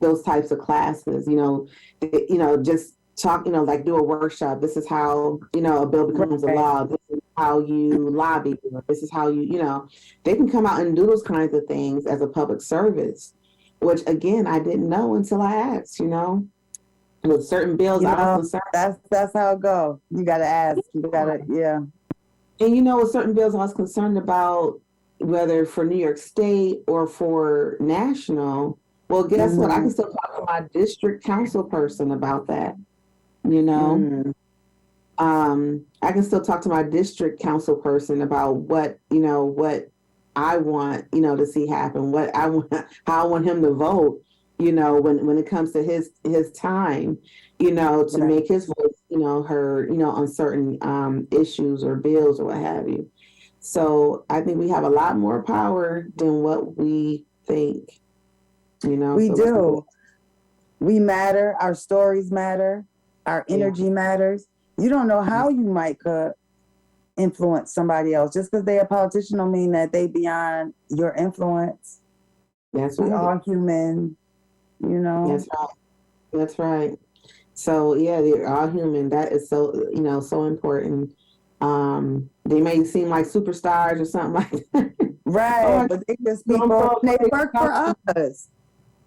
those types of classes. Just talk, like do a workshop. This is how a bill becomes a law. This is how you lobby. This is how they can come out and do those kinds of things as a public service. Which again, I didn't know until I asked. With certain bills, I was concerned. That's how it goes. You got to ask. You got to, yeah. And with certain bills, I was concerned about whether for New York State or for national. Well, guess what? I can still talk to my district council person about that. I can still talk to my district council person about what I want, to see happen, what I want, how I want him to vote, when it comes to his time, to make his voice, heard, on certain issues or bills or what have you. So I think we have a lot more power than what we think. We do. We matter. Our stories matter. Our energy matters. You don't know how you might could influence somebody else. Just because they're a politician don't mean that they beyond your influence. That's right. We are human, That's right. So yeah, they're all human. That is so so important. They may seem like superstars or something like that. Right, but they just people, they work for us.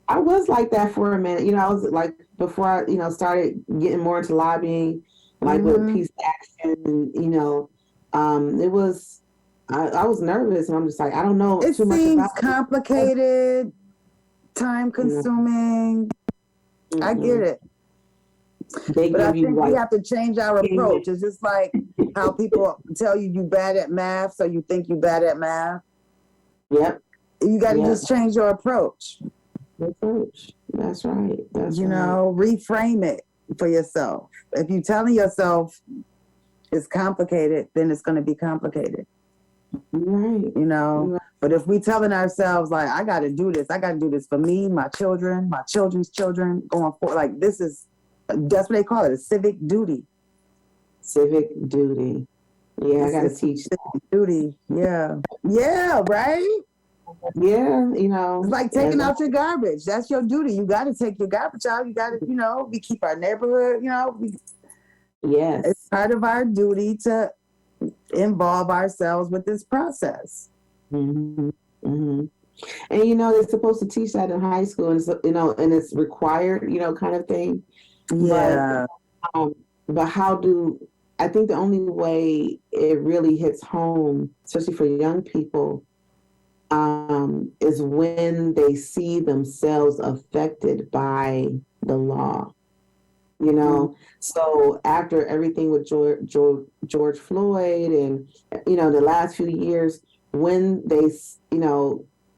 I was like that for a minute. I was like, before I, started getting more into lobbying, like with Peace Action, and, it was, I was nervous, and I'm just like, I don't know it too much seems about complicated, time consuming. I get it. But I think we have to change our approach. It's just like how people tell you bad at math, so you think you bad at math. Yep. You got to just change your approach. Approach. That's right. That's reframe it for yourself. If you're telling yourself it's complicated, then it's going to be complicated. Right. Right. But if we telling ourselves like, I got to do this for me, my children, my children's children, going forward, like that's what they call it, a civic duty. Civic duty. Yeah, I got to teach civic duty. Yeah. Yeah. Right. Yeah, it's like taking out your garbage. That's your duty. You got to take your garbage out. You got to, we keep our neighborhood, yes, it's part of our duty to involve ourselves with this process. And they're supposed to teach that in high school, and and it's required, kind of thing. Yeah. But I think the only way it really hits home, especially for young people, is when they see themselves affected by the law. So after everything with George Floyd and the last few years, when they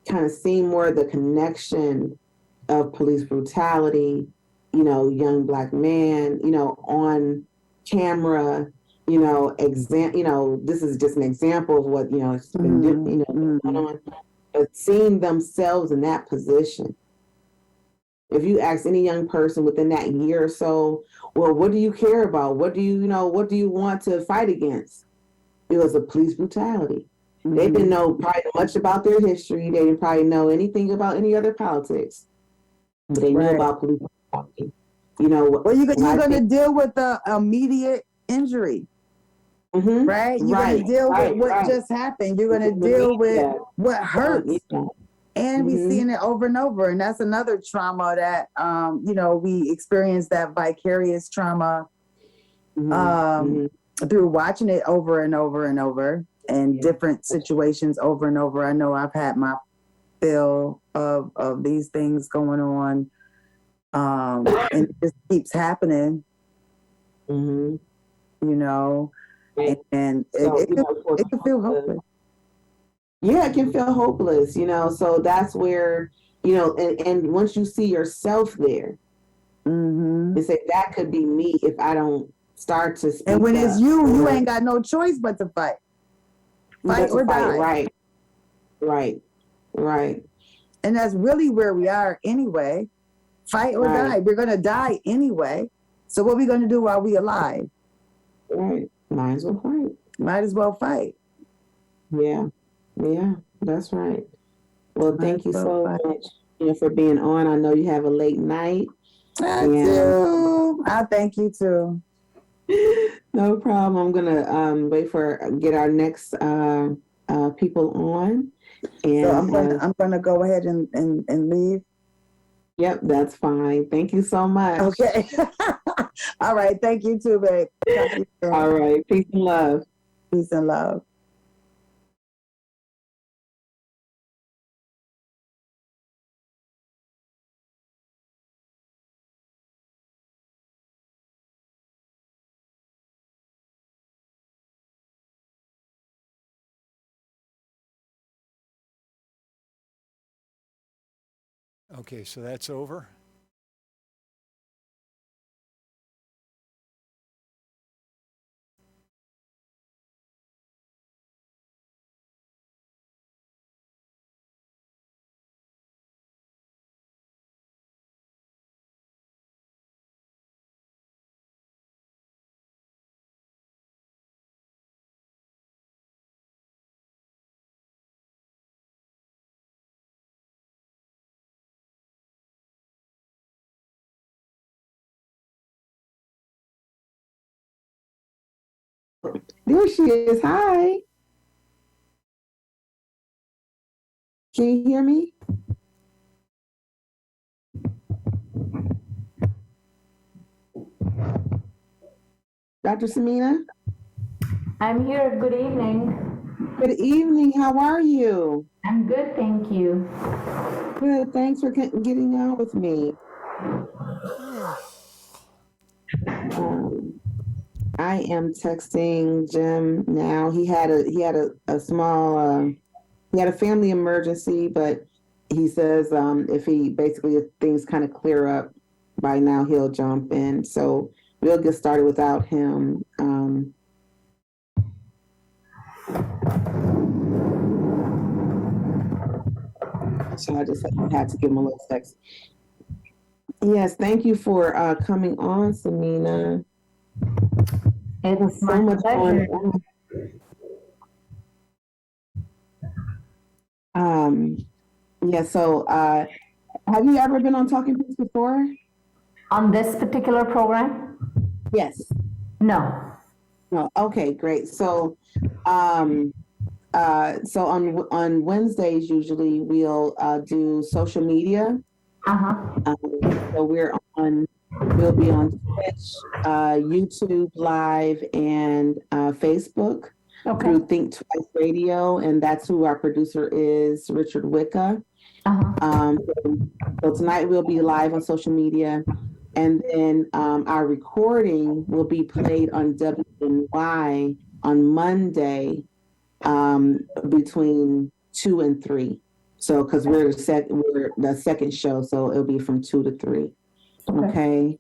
kind of see more of the connection of police brutality, young Black man, on camera, this is just an example of what it's been going on. But seeing themselves in that position. If you ask any young person within that year or so, well, what do you care about? What do you want to fight against? It was a police brutality. They didn't know probably much about their history. They didn't probably know anything about any other politics. But they knew about police brutality. Well, you're going to deal with the immediate injury. Right? You're going to deal with what just happened. You're going to deal with what hurts. And we Mhm. seeing it over and over. And that's another trauma that, we experience that vicarious trauma Mhm. through watching it over and over and over and Yeah. different situations over and over. I know I've had my fill of these things going on. And it just keeps happening, Mhm. you know, Right. and So, it can feel hopeless. yeah, it can feel hopeless, so that's where, and once you see yourself there, Mm-hmm. and say that could be me if I don't start to speak And when up. it's you ain't got no choice but to fight. Fight or die. Right. Right. And that's really where we are anyway. Fight or die. We're going to die anyway. So what are we going to do while we alive? Right. Might as well fight. Might as well fight. Yeah, that's right. Well, thank you so much, for being on. I know you have a late night. I do. I thank you too. No problem. I'm gonna get our next people on. And So I'm gonna go ahead and leave. Yep, that's fine. Thank you so much. Okay. All right. Thank you too, babe. All right. Peace and love. Peace and love. Okay, so that's over. There she is. Hi. Can you hear me? Dr. Samina? I'm here. Good evening. Good evening. How are you? I'm good, thank you. Good. Thanks for getting on with me. I am texting Jim now. He had a small he had a family emergency, but he says if things kind of clear up by now, he'll jump in. So we'll get started without him. So I just had to give him a little text. Yes, thank you for coming on, Samina. It was So much pleasure. going on. Yeah, so have you ever been on Talking Points before? On this particular program? Yes. No. No. Okay, great. So on Wednesdays usually we'll do social media. So we'll be on Twitch, YouTube Live, and Facebook through Think Twice Radio, and that's who our producer is, Richard Wicca. So tonight we'll be live on social media, and then our recording will be played on WNY on Monday between 2 and 3. So because we're the second show, so it'll be from 2 to 3. Okay.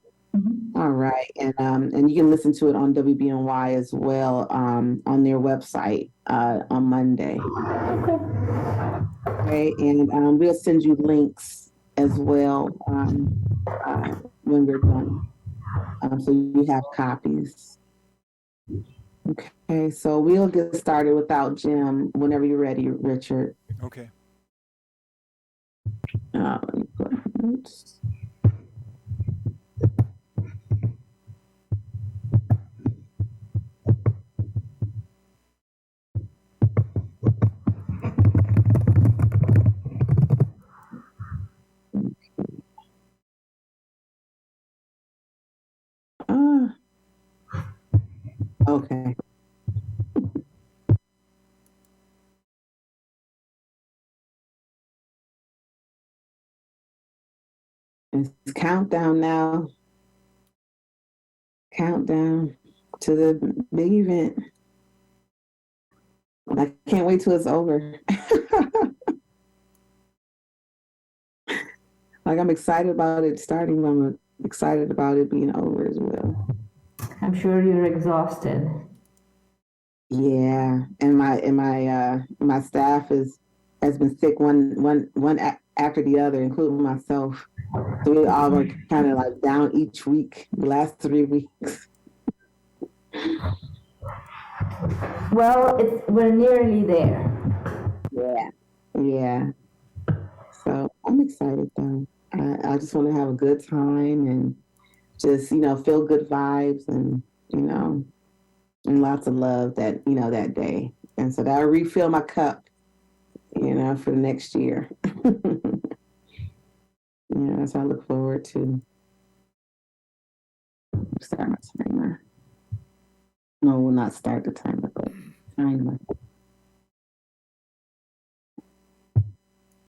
All right, and you can listen to it on WBNY as well on their website on Monday. Okay, and we'll send you links as well when we're done, so you have copies. Okay, so we'll get started without Jim whenever you're ready, Richard. Okay. Let me put notes. Okay. It's countdown now. Countdown to the big event. I can't wait till it's over. Like I'm excited about it starting, but I'm excited about it being over as well. I'm sure you're exhausted. Yeah, and my staff has been sick after the other, including myself. So we all were kind of like down each week, the last 3 weeks. Well, we're nearly there. Yeah, yeah. So I'm excited though. I just want to have a good time and just feel good vibes and and lots of love that day. And so that'll refill my cup, for the next year. Yeah, so I look forward to start my timer. No, we'll not start the timer, but timer.